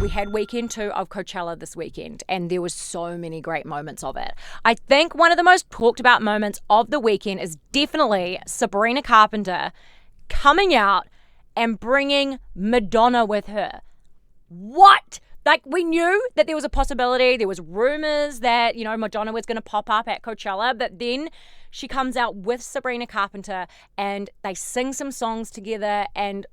We had weekend 2 of Coachella this weekend, and there were so many great moments of it. I think one of the most talked about moments of the weekend is definitely Sabrina Carpenter coming out and bringing Madonna with her. What? Like, we knew that there was a possibility. There was rumors that, Madonna was going to pop up at Coachella, but then she comes out with Sabrina Carpenter and they sing some songs together, and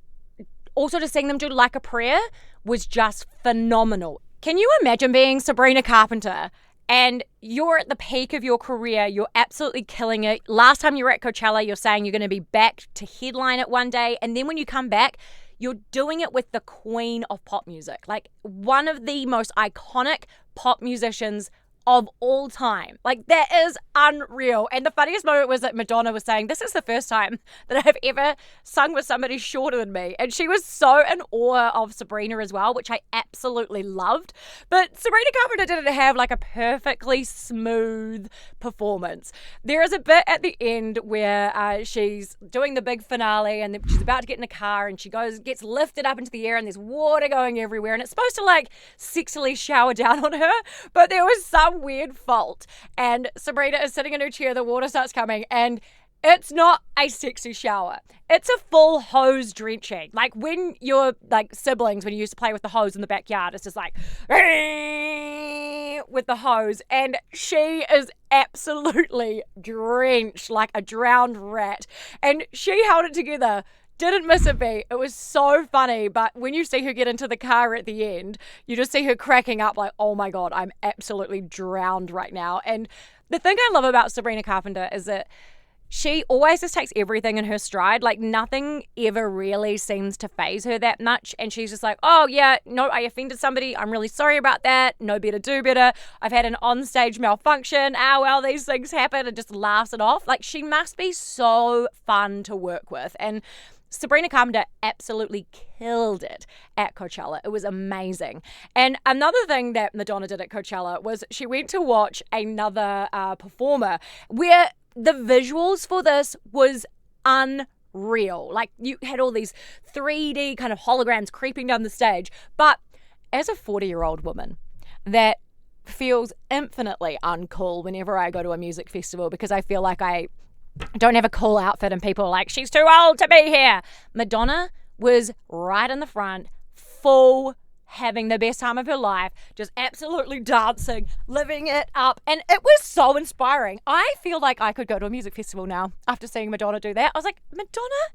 also to sing them to Like a Prayer was just phenomenal. Can you imagine being Sabrina Carpenter and you're at the peak of your career, you're absolutely killing it. Last time you were at Coachella, you're saying you're going to be back to headline it one day, and then when you come back, you're doing it with the queen of pop music, like one of the most iconic pop musicians of all time. Like, that is unreal. And the funniest moment was that Madonna was saying, this is the first time that I've ever sung with somebody shorter than me. And she was so in awe of Sabrina as well, which I absolutely loved. But Sabrina Carpenter didn't have like a perfectly smooth performance. There is a bit at the end where she's doing the big finale and she's about to get in a car and she gets lifted up into the air and there's water going everywhere and it's supposed to like sexily shower down on her, but there was some weird fault and Sabrina is sitting in her chair, the water starts coming, and it's not a sexy shower. It's a full hose drenching. Like when you're like siblings, when you used to play with the hose in the backyard, it's just like with the hose, and she is absolutely drenched like a drowned rat, and she held it together. Didn't miss a beat. It was so funny. But when you see her get into the car at the end, you just see her cracking up like, oh my God, I'm absolutely drowned right now. And the thing I love about Sabrina Carpenter is that she always just takes everything in her stride. Like nothing ever really seems to faze her that much. And she's just like, oh yeah, no, I offended somebody. I'm really sorry about that. Know better, do better. I've had an onstage malfunction. Well, these things happen, and just laughs it off. Like she must be so fun to work with. And Sabrina Carpenter absolutely killed it at Coachella. It was amazing. And another thing that Madonna did at Coachella was she went to watch another performer where the visuals for this was unreal. Like you had all these 3D kind of holograms creeping down the stage. But as a 40-year-old woman that feels infinitely uncool whenever I go to a music festival because I feel like I don't have a cool outfit and people are like, she's too old to be here. Madonna was right in the front, full, having the best time of her life, just absolutely dancing, living it up. And it was so inspiring. I feel like I could go to a music festival now after seeing Madonna do that. I was like, Madonna,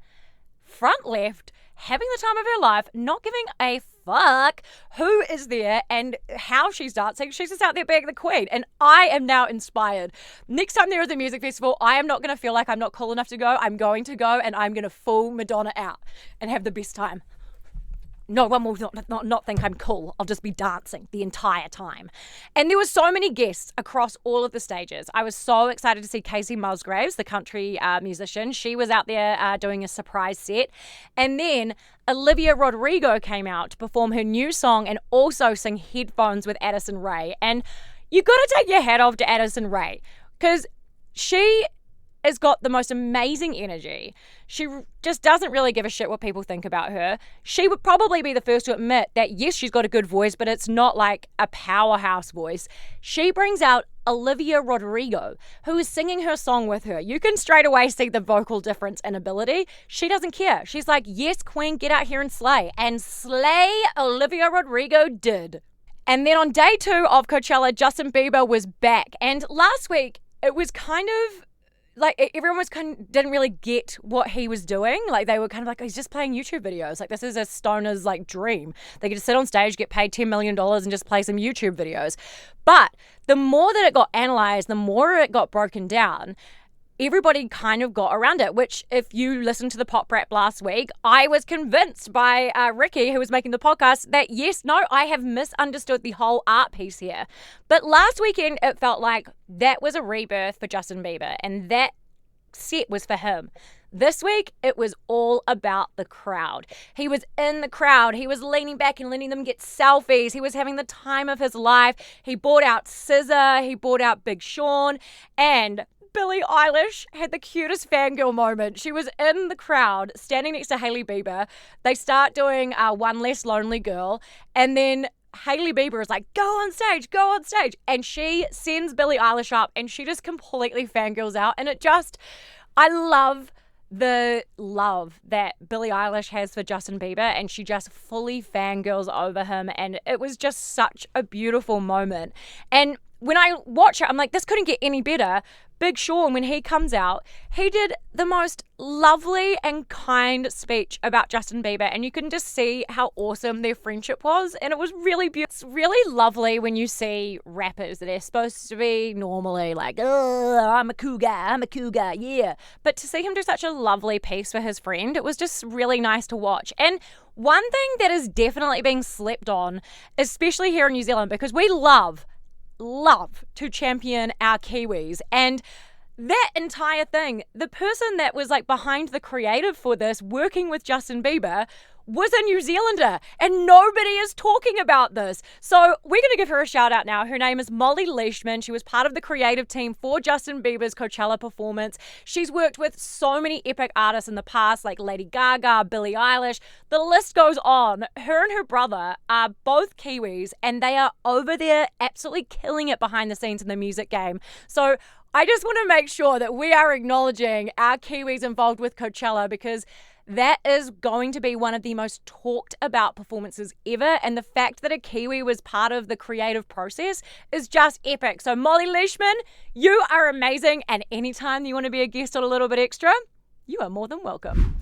front left, having the time of her life, not giving a fuck who is there and how she's dancing. She's just out there being the queen. And I am now inspired. Next time there is a music festival, I am not going to feel like I'm not cool enough to go. I'm going to go and I'm going to fool Madonna out and have the best time. No one will not think I'm cool. I'll just be dancing the entire time. And there were so many guests across all of the stages. I was so excited to see Casey Musgraves, the country musician. She was out there doing a surprise set. And then Olivia Rodrigo came out to perform her new song and also sing Headphones with Addison Rae. And you got to take your hat off to Addison Rae because she has got the most amazing energy. She just doesn't really give a shit what people think about her. She would probably be the first to admit that, yes, she's got a good voice, but it's not like a powerhouse voice. She brings out Olivia Rodrigo, who is singing her song with her. You can straight away see the vocal difference in ability. She doesn't care. She's like, yes, queen, get out here and slay. And slay Olivia Rodrigo did. And then on day 2 of Coachella, Justin Bieber was back. And last week, it was kind of like everyone didn't really get what he was doing. Like they were kind of like, oh, he's just playing YouTube videos. Like this is a stoner's like dream. They get to sit on stage, get paid $10 million and just play some YouTube videos. But the more that it got analyzed, the more it got broken down, everybody kind of got around it, which if you listened to the Pop Rap last week, I was convinced by Ricky, who was making the podcast, that yes, no, I have misunderstood the whole art piece here. But last weekend, it felt like that was a rebirth for Justin Bieber, and that set was for him. This week, it was all about the crowd. He was in the crowd. He was leaning back and letting them get selfies. He was having the time of his life. He brought out SZA. He brought out Big Sean. And Billie Eilish had the cutest fangirl moment. She was in the crowd, standing next to Hailey Bieber. They start doing One Less Lonely Girl, and then Hailey Bieber is like, go on stage, go on stage. And she sends Billie Eilish up and she just completely fangirls out. And I love the love that Billie Eilish has for Justin Bieber, and she just fully fangirls over him, and it was just such a beautiful moment. And when I watch it, I'm like, this couldn't get any better. Big Sean, when he comes out, he did the most lovely and kind speech about Justin Bieber, and you can just see how awesome their friendship was, and it was really beautiful. It's really lovely when you see rappers that are supposed to be normally like, oh, I'm a cool guy, yeah. But to see him do such a lovely piece for his friend, it was just really nice to watch. And one thing that is definitely being slept on, especially here in New Zealand, because we love to champion our Kiwis, and that entire thing, the person that was like behind the creative for this, working with Justin Bieber, was a New Zealander, and nobody is talking about this. So we're going to give her a shout out now. Her name is Molly Leishman. She was part of the creative team for Justin Bieber's Coachella performance. She's worked with so many epic artists in the past, like Lady Gaga, Billie Eilish. The list goes on. Her and her brother are both Kiwis, and they are over there absolutely killing it behind the scenes in the music game. So I just want to make sure that we are acknowledging our Kiwis involved with Coachella, because that is going to be one of the most talked about performances ever. And the fact that a Kiwi was part of the creative process is just epic. So Molly Leishman, you are amazing. And anytime you want to be a guest on A Little Bit Extra, you are more than welcome.